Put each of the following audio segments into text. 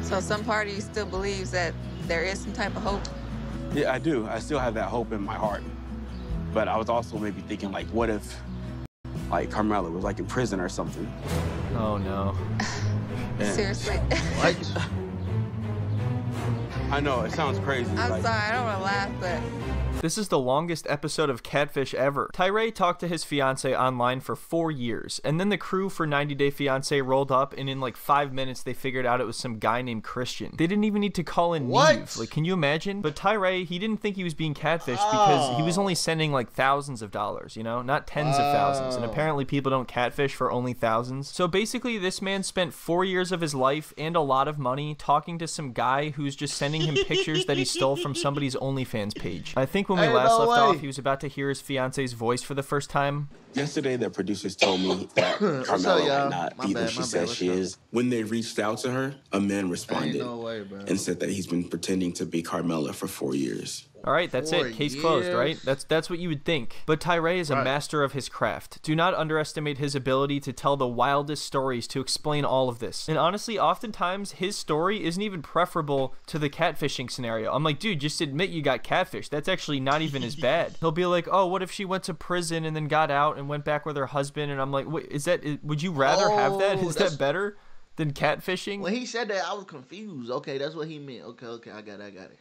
So some part of you still believes that there is some type of hope? Yeah, I do. I still have that hope in my heart. But I was also maybe thinking, like, what if, like, Carmela was, like, in prison or something? Oh, no. Seriously. What? I know, it sounds crazy. I'm sorry, I don't want to laugh, but... This is the longest episode of Catfish ever. Tyree talked to his fiancé online for 4 years, and then the crew for 90 Day Fiancé rolled up, and in like 5 minutes they figured out it was some guy named Christian. They didn't even need to call in Neve. Like, can you imagine? But Tyree, he didn't think he was being catfished because he was only sending like thousands of dollars, you know? Not tens of thousands. And apparently people don't catfish for only thousands. So basically this man spent 4 years of his life and a lot of money talking to some guy who's just sending him pictures that he stole from somebody's OnlyFans page. I think when we last left off, he was about to hear his fiance's voice for the first time. Yesterday, the producers told me that Carmela might not be who she says she is. When they reached out to her, a man responded and said that he's been pretending to be Carmela for 4 years. All right, that's it. Case closed, right? That's what you would think. But Tyree is a master of his craft. Do not underestimate his ability to tell the wildest stories to explain all of this. And honestly, oftentimes, his story isn't even preferable to the catfishing scenario. I'm like, dude, just admit you got catfished. That's actually not even as bad. He'll be like, oh, what if she went to prison and then got out and went back with her husband? And I'm like, wait, would you rather have that? Is that better than catfishing? When he said that, I was confused. Okay, that's what he meant. Okay, I got it.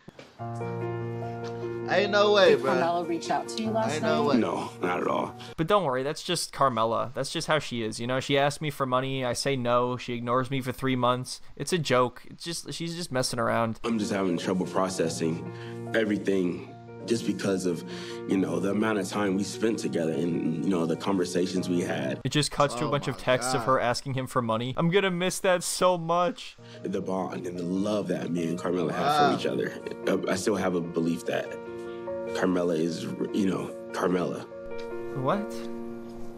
Ain't no way, bro. Did Carmela reach out to you last night? No way. No, not at all. But don't worry, that's just Carmela. That's just how she is. You know, she asked me for money. I say no. She ignores me for 3 months. It's a joke. She's just messing around. I'm just having trouble processing everything just because of, you know, the amount of time we spent together and, you know, the conversations we had. It just cuts to a bunch of texts of her asking him for money. I'm gonna miss that so much. The bond and the love that me and Carmela have for each other. I still have a belief that Carmela is, you know, Carmela. What?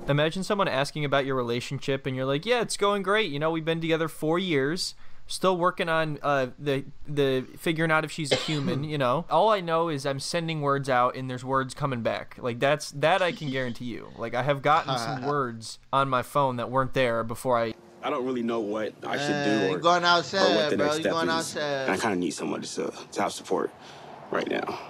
Imagine someone asking about your relationship and you're like, yeah, it's going great. You know, we've been together 4 years. Still working on the figuring out if she's a human, you know. All I know is I'm sending words out and there's words coming back. Like that I can guarantee you. Like I have gotten some words on my phone that weren't there before I don't really know what I should do or, you're going outside, or what the next step is. Outside. And I kind of need someone to have support right now.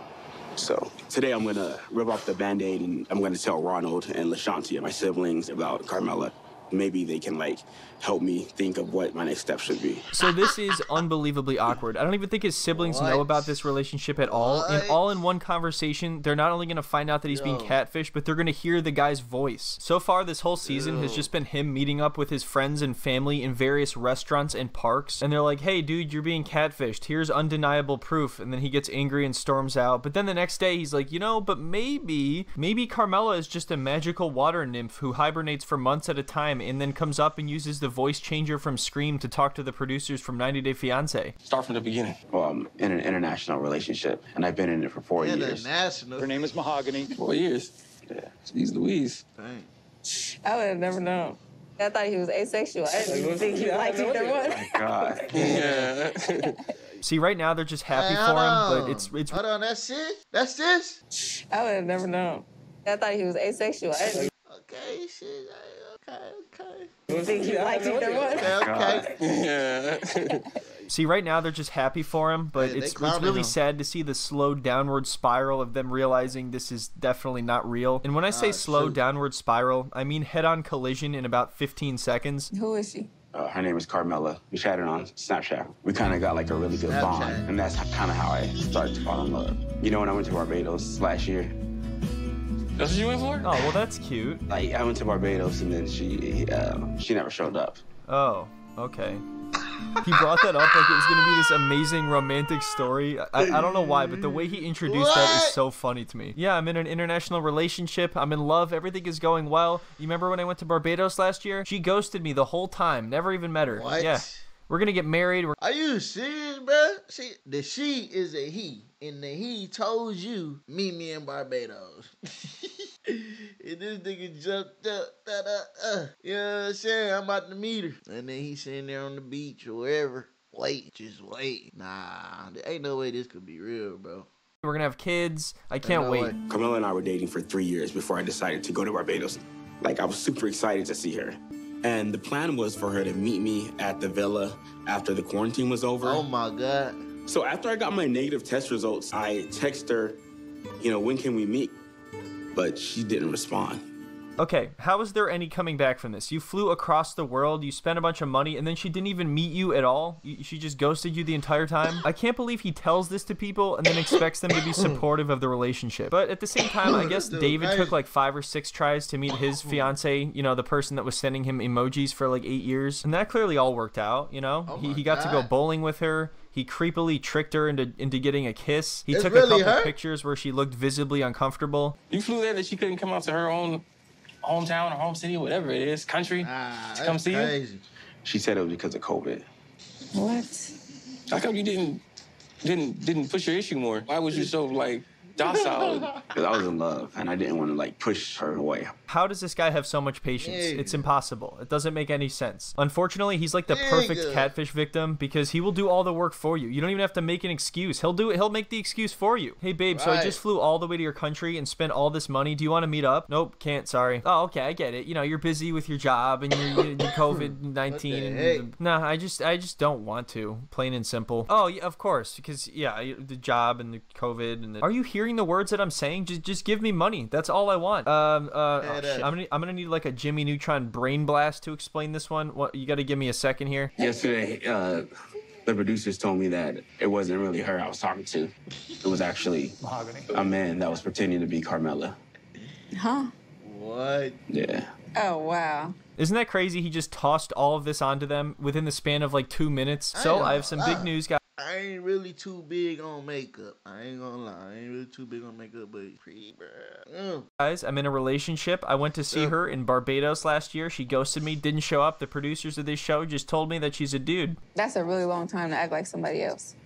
So today I'm going to rip off the Band-Aid and I'm going to tell Ronald and LaShantia, my siblings, about Carmela. Maybe they can, like, help me think of what my next step should be. So this is unbelievably awkward. I don't even think his siblings know about this relationship at all. And all in one conversation, they're not only going to find out that he's being catfished, but they're going to hear the guy's voice. So far, this whole season has just been him meeting up with his friends and family in various restaurants and parks. And they're like, hey, dude, you're being catfished. Here's undeniable proof. And then he gets angry and storms out. But then the next day, he's like, you know, but maybe Carmela is just a magical water nymph who hibernates for months at a time and then comes up and uses the voice changer from Scream to talk to the producers from 90 Day Fiancé. Start from the beginning. Well, I'm in an international relationship, and I've been in it for 4 years. International? Her name is Mahogany. 4 years. Yeah. She's Louise. Dang. I would have never known. I thought he was asexual. I didn't think he liked either one. Oh, my God. Yeah. See, right now, they're just happy for him, but it's... Hold on, that's it? That's this? I would have never known. I thought he was asexual. I didn't Okay, shit. think he liked either one. Okay. Yeah. See, right now, they're just happy for him, but it's really sad to see the slow downward spiral of them realizing this is definitely not real. And when I say slow downward spiral, I mean head-on collision in about 15 seconds. Who is she? Her name is Carmela. We chatted on Snapchat. We kind of got like a really good bond, and that's kind of how I started to fall in love. You know, when I went to Barbados last year. That's what you went for? Oh, well, that's cute. Like, I went to Barbados, and then she never showed up. Oh, okay. He brought that up like it was going to be this amazing romantic story. I don't know why, but the way he introduced that is so funny to me. Yeah, I'm in an international relationship. I'm in love. Everything is going well. You remember when I went to Barbados last year? She ghosted me the whole time. Never even met her. What? Yeah. We're going to get married. Are you serious, bro? See, the she is a he, and the he told you, meet me in Barbados. And this nigga jumped up, you know what I'm saying? I'm about to meet her. And then he's sitting there on the beach or wherever. Just wait. Nah, there ain't no way this could be real, bro. We're going to have kids. I can't wait. Carmela and I were dating for 3 years before I decided to go to Barbados. Like, I was super excited to see her. And the plan was for her to meet me at the villa after the quarantine was over. Oh my God. So after I got my negative test results, I texted her, you know, when can we meet? But she didn't respond. Okay, how is there any coming back from this? You flew across the world, you spent a bunch of money, and then she didn't even meet you at all? She just ghosted you the entire time? I can't believe he tells this to people and then expects them to be supportive of the relationship. But at the same time, I guess David took like 5 or 6 tries to meet his fiance, you know, the person that was sending him emojis for like 8 years. And that clearly all worked out, you know? He got to go bowling with her. He creepily tricked her into getting a kiss. He took a couple pictures where she looked visibly uncomfortable. You flew there that she couldn't come out to her own hometown or home city, whatever it is, country, to come see you? She said it was because of COVID. What? How come you didn't push your issue more? Why was you so like docile? Because I was in love and I didn't want to like push her away. How does this guy have so much patience? It's impossible. It doesn't make any sense. Unfortunately, he's like the perfect catfish victim because he will do all the work for you. You don't even have to make an excuse. He'll make the excuse for you. Hey babe, so I just flew all the way to your country and spent all this money. Do you want to meet up? Nope, can't, sorry. Oh, okay, I get it. You know, you're busy with your job and your COVID-19. No, I just don't want to. Plain and simple. Oh, yeah, of course, because yeah, the job and the COVID and Are you hearing the words that I'm saying? Just give me money. That's all I want. I'm gonna need like a Jimmy Neutron brain blast to explain this one. What, you got to give me a second here. Yesterday, the producers told me that it wasn't really her I was talking to. It was actually a man that was pretending to be Carmela. Huh? What? Yeah. Oh, wow. Isn't that crazy? He just tossed all of this onto them within the span of like 2 minutes. So I have some big news, guys. I ain't really too big on makeup. I ain't gonna lie. I ain't really too big on makeup, but pretty, bro. Guys, I'm in a relationship. I went to see her in Barbados last year. She ghosted me, didn't show up. The producers of this show just told me that she's a dude. That's a really long time to act like somebody else.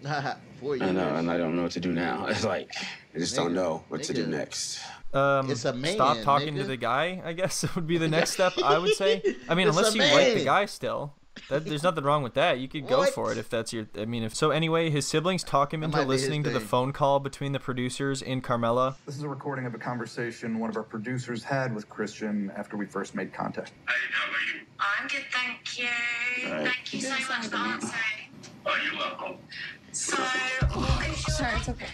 4 years. I know, and I don't know what to do now. It's like, I just don't know what to do next. It's a man, stop talking to the guy, I guess would be the next step, I would say. I mean, unless you like the guy still. There's nothing wrong with that. You could go for it if that's your... I mean, if... So anyway, his siblings talk him into listening to the phone call between the producers and Carmela. This is a recording of a conversation one of our producers had with Christian after we first made contact. How are you? I'm good, thank you. Right. Thank you so much for answering. Oh, you're welcome. So, what is your... Sorry, it's okay.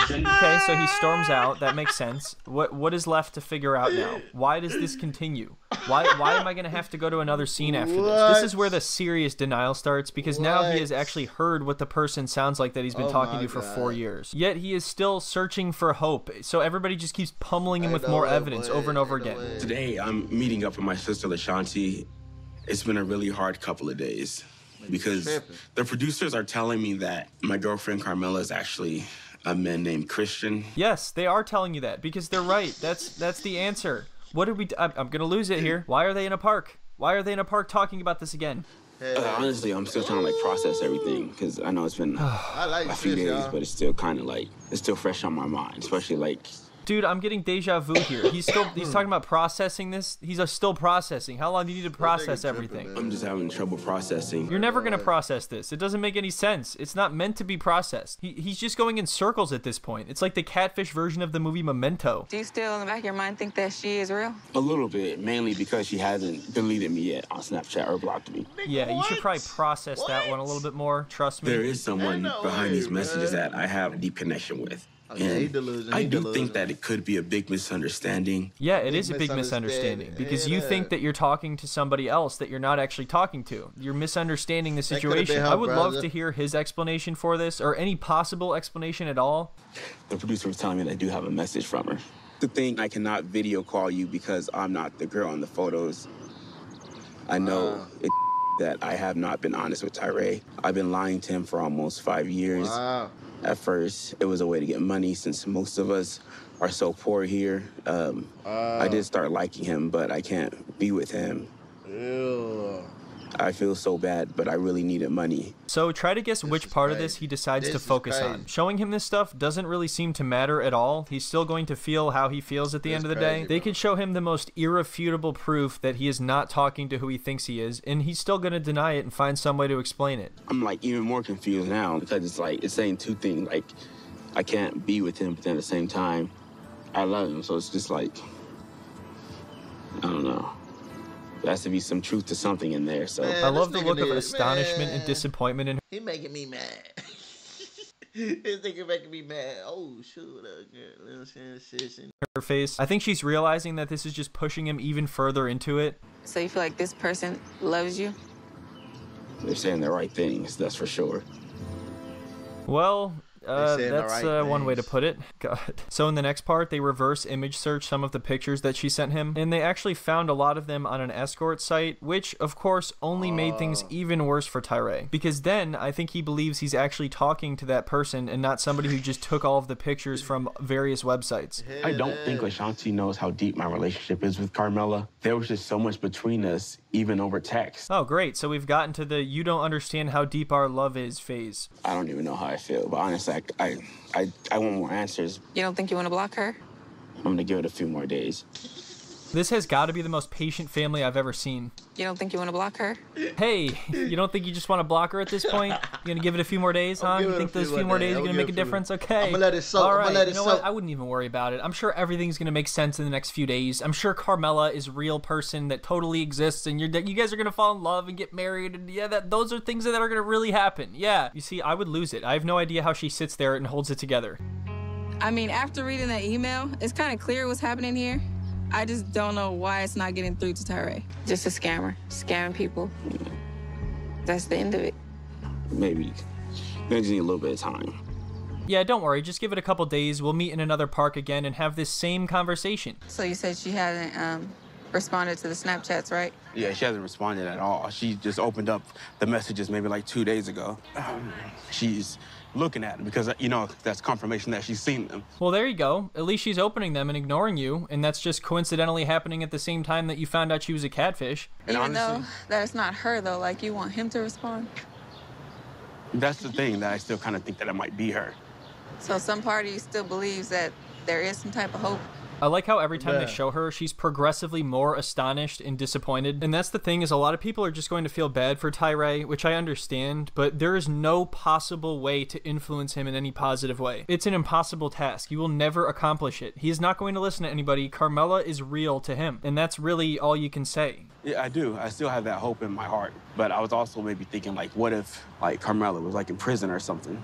Okay, so he storms out. That makes sense. What is left to figure out now? Why does this continue? Why am I going to have to go to another scene after this? This is where the serious denial starts because now he has actually heard what the person sounds like that he's been talking to for 4 years. Yet he is still searching for hope. So everybody just keeps pummeling him with more evidence over and over again. Today, I'm meeting up with my sister, Lashanti. It's been a really hard couple of days. Because the producers are telling me that my girlfriend Carmela is actually a man named Christian. Yes, they are telling you that because they're right. That's the answer. What did we? I'm gonna lose it here. Why are they in a park? Why are they in a park talking about this again? Honestly, I'm still trying to like process everything because I know it's been a few days, but it's still kind of like it's still fresh on my mind, especially like. Dude, I'm getting deja vu here. He's talking about processing this. He's still processing. How long do you need to process everything? I'm just having trouble processing. You're never gonna process this. It doesn't make any sense. It's not meant to be processed. He's just going in circles at this point. It's like the catfish version of the movie Memento. Do you still in the back of your mind think that she is real? A little bit, mainly because she hasn't deleted me yet on Snapchat or blocked me. Yeah, you should probably process that one a little bit more. Trust me. There is someone behind these messages that I have a deep connection with. And I do think that it could be a big misunderstanding. Yeah, it is a big misunderstanding because you think that you're talking to somebody else that you're not actually talking to. You're misunderstanding the situation. I would love to hear his explanation for this or any possible explanation at all. The producer was telling me that I do have a message from her. The thing, I cannot video call you because I'm not the girl in the photos. I know that I have not been honest with Tyree. I've been lying to him for almost 5 years. At first, it was a way to get money since most of us are so poor here. I did start liking him, but I can't be with him. Ew. I feel so bad, but I really needed money. So try to guess which part of this he decides to focus on. Showing him this stuff doesn't really seem to matter at all. He's still going to feel how he feels at the end of the day. They could show him the most irrefutable proof that he is not talking to who he thinks he is, and he's still going to deny it and find some way to explain it. I'm like even more confused now because it's like it's saying two things. Like I can't be with him, but then at the same time, I love him. So it's just like I don't know. There has to be some truth to something in there. So Man, I love the this look nigga of is- astonishment and man. disappointment in her. He making me mad. This nigga making me mad. Oh, shoot. Little sensation. Her face. I think she's realizing that this is just pushing him even further into it. So you feel like this person loves you? they're saying the right things, that's for sure. Well, saying the that's right one way to things. put it. God. So in the next part, they reverse image search some of the pictures that she sent him, and they actually found a lot of them on an escort site, which, of course, only made things even worse for Tyree. Because then, I think he believes he's actually talking to that person and not somebody who just took all of the pictures from various websites. I don't think Ashanti knows how deep my relationship is with Carmela. There was just so much between us, even over text. Oh, great. So we've gotten to the you don't understand how deep our love is phase. I don't even know how I feel, but honestly, I want more answers. You don't think you want to block her? I'm gonna give it a few more days. This has got to be the most patient family I've ever seen. You don't think you want to block her? Hey, you don't think you just want to block her at this point? You gonna give it a few more days, huh? give You it a think those few few more more days. days are I'll gonna give make a it a few difference? Okay. I'ma let it soak. All I'ma right. let it You know what? soak. I wouldn't even worry about it. I'm sure everything's gonna make sense in the next few days. I'm sure Carmela is a real person that totally exists, and you guys are gonna fall in love and get married, and yeah, those are things that are gonna really happen. Yeah. You see, I would lose it. I have no idea how she sits there and holds it together. I mean, after reading that email, it's kind of clear what's happening here. I just don't know why it's not getting through to Tyree. Just a scammer, scamming people. That's the end of it. Maybe. They just need a little bit of time. Yeah, don't worry. Just give it a couple days. We'll meet in another park again and have this same conversation. So you said she hasn't responded to the Snapchats, right? Yeah, she hasn't responded at all. She just opened up the messages maybe like 2 days ago. She's looking at them because, you know, that's confirmation that she's seen them. Well, there you go. At least she's opening them and ignoring you, and that's just coincidentally happening at the same time that you found out she was a catfish. And Even honestly, though that's not her, though, like you want him to respond. that's the thing that I still kind of think that it might be her. So some party still believes that there is some type of hope. I like how every time they Yeah. show her, she's progressively more astonished and disappointed. And that's the thing, is a lot of people are just going to feel bad for Tyree, which I understand, but there is no possible way to influence him in any positive way. It's an impossible task. You will never accomplish it. He is not going to listen to anybody. Carmela is real to him, and that's really all you can say. Yeah, I do. I still have that hope in my heart. But I was also maybe thinking, like, what if, like, Carmela was, like, in prison or something?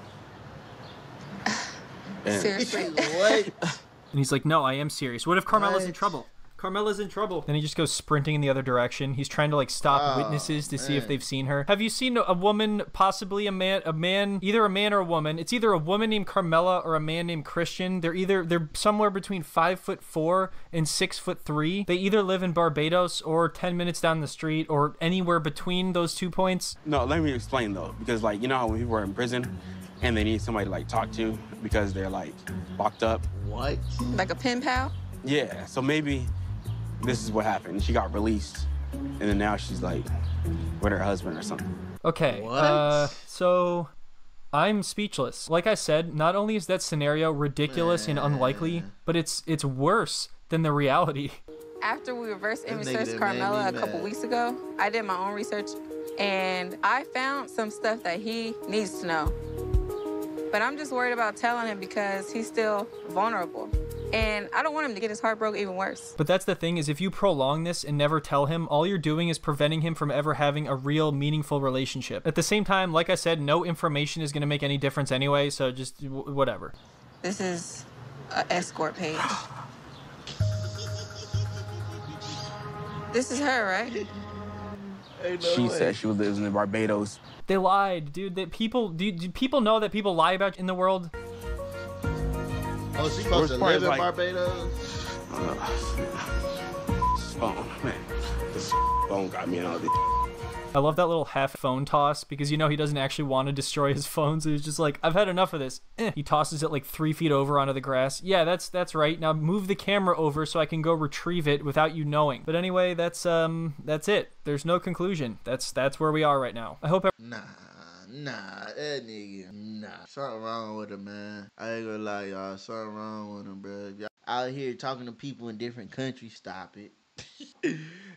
And- Seriously. What? And he's like, no, I am serious. What if Carmela's in What? trouble? Carmela's in trouble. Then he just goes sprinting in the other direction. He's trying to like stop witnesses to see if man. they've seen her. Have you seen a woman, possibly a man, either a man or a woman? It's either a woman named Carmela or a man named Christian. They're somewhere between 5'4" and 6'3". They either live in Barbados or 10 minutes down the street or anywhere between those 2 points. No, let me explain, though. Because, like, you know how when people are in prison and they need somebody to, like, talk to because they're, like, locked up? What? Like a pen pal? Yeah, so maybe this is what happened. She got released, and then now she's, like, with her husband or something. Okay. What? So I'm speechless. Like I said, not only is that scenario ridiculous and unlikely, but it's worse than the reality. After we reverse image nigga searched that Carmela made a me couple mad. weeks ago, I did my own research, and I found some stuff that he needs to know. But I'm just worried about telling him because he's still vulnerable. And I don't want him to get his heart broke even worse. But that's the thing, is if you prolong this and never tell him, all you're doing is preventing him from ever having a real meaningful relationship. At the same time, like I said, no information is going to make any difference anyway, so just whatever. This is an escort page. This is her, right? Ain't no She way. said she was living in Barbados. They lied, dude. That people, do people know that people lie about in the world? Oh, she supposed to Worst part live is, in like- Barbados? Phone, man. This phone got me in all this. I love that little half phone toss because you know he doesn't actually want to destroy his phone, so he's just like, I've had enough of this. He tosses it like 3 feet over onto the grass. Yeah, that's right. Now move the camera over so I can go retrieve it without you knowing. But anyway, that's it. There's no conclusion. That's where we are right now. I hope Nah, that nigga, nah. Something wrong with him, man. I ain't gonna lie, y'all. Something wrong with him, bro. If y'all out here talking to people in different countries, stop it.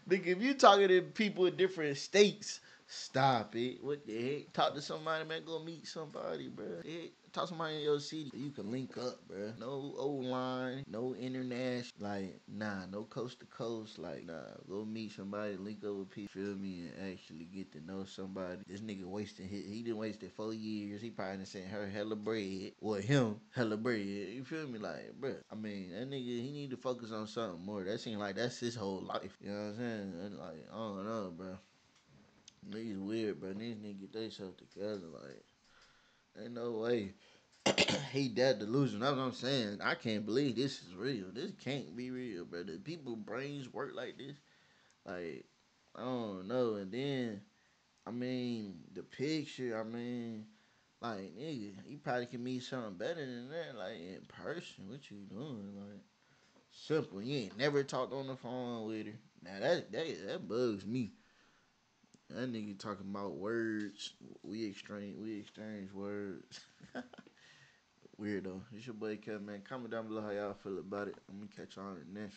Nigga, if you talking to people in different states, Stop it. What the heck? Talk to somebody, man. Go meet somebody, bro. Heck, talk to somebody in your city. You can link up, bro. No old line, no international. Like, nah, no coast to coast. Like, nah, go meet somebody, link up with people, feel me, and actually get to know somebody. This nigga wasting he done wasted 4 years. He probably done sent her hella bread. Or him hella bread. You feel me? Like, bro. I mean, that nigga, he need to focus on something more. That seems like that's his whole life. You know what I'm saying? And like, I don't know, bro. Niggas weird, bro. These niggas get themselves together. Like, ain't no way. He that delusional. That's what I'm saying. I can't believe this is real. This can't be real, bro. The people brains work like this. Like, I don't know. And then, I mean, the picture, I mean, like, nigga, you probably can meet something better than that. Like, in person, what you doing? Like, simple. You ain't never talked on the phone with her. Now, that bugs me. That nigga talking about words. We exchange words. Weirdo. It's your boy Kevin, man. Comment down below how y'all feel about it. I'm gonna catch y'all on the next.